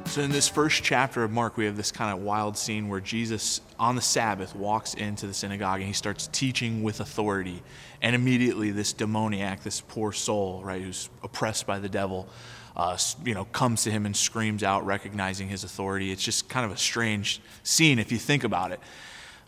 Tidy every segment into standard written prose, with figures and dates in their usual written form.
So in this first chapter of Mark, we have this kind of wild scene where Jesus, on the Sabbath, walks into the synagogue and he starts teaching with authority. And immediately this demoniac, this poor soul, right, who's oppressed by the devil, comes to him and screams out, recognizing his authority. It's just kind of a strange scene if you think about it.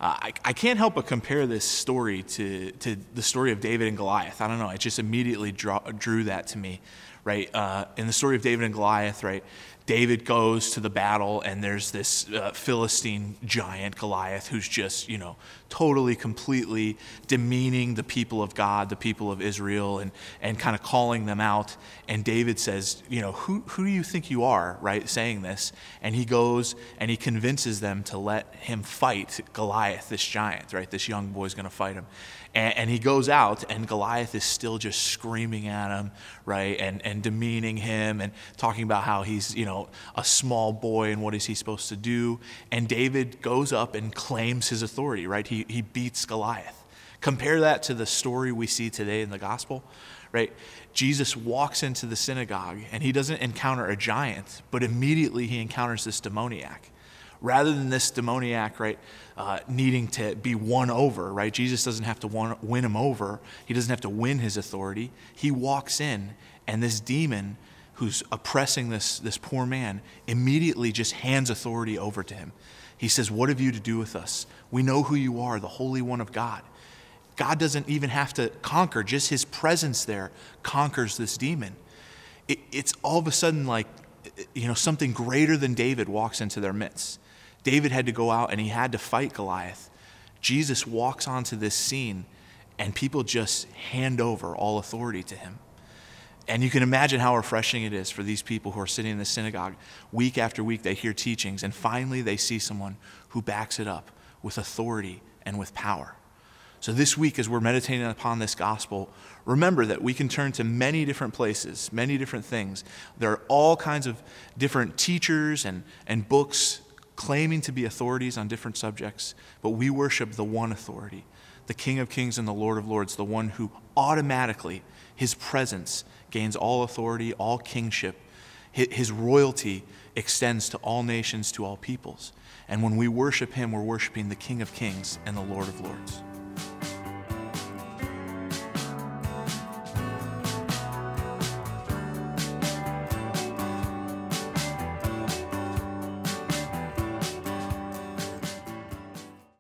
I can't help but compare this story to the story of David and Goliath. I don't know, it just immediately drew that to me, right? In the story of David and Goliath, right, David goes to the battle, and there's this Philistine giant, Goliath, who's just, totally, completely demeaning the people of God, the people of Israel, and kind of calling them out. And David says, who do you think you are, right, saying this? And he goes and he convinces them to let him fight Goliath, this giant, right? This young boy's going to fight him. And he goes out, and Goliath is still just screaming at him, right, and demeaning him and talking about how he's, a small boy and what is he supposed to do. And David goes up and claims his authority, right? He beats Goliath. Compare that to the story we see today in the gospel, right? Jesus walks into the synagogue, and he doesn't encounter a giant, but immediately he encounters this demoniac. Rather than this demoniac, right, needing to be won over, right? Jesus doesn't have to win him over. He doesn't have to win his authority. He walks in, and this demon who's oppressing this poor man immediately just hands authority over to him. He says, "What have you to do with us? We know who you are, the Holy One of God." God doesn't even have to conquer. Just his presence there conquers this demon. It's all of a sudden like, something greater than David walks into their midst. David had to go out and he had to fight Goliath. Jesus walks onto this scene, and people just hand over all authority to him. And you can imagine how refreshing it is for these people who are sitting in the synagogue. Week after week, they hear teachings, and finally they see someone who backs it up with authority and with power. So this week, as we're meditating upon this gospel, remember that we can turn to many different places, many different things. There are all kinds of different teachers and books claiming to be authorities on different subjects, but we worship the one authority, the King of Kings and the Lord of Lords, the one who automatically, his presence gains all authority, all kingship. His royalty extends to all nations, to all peoples. And when we worship him, we're worshiping the King of Kings and the Lord of Lords.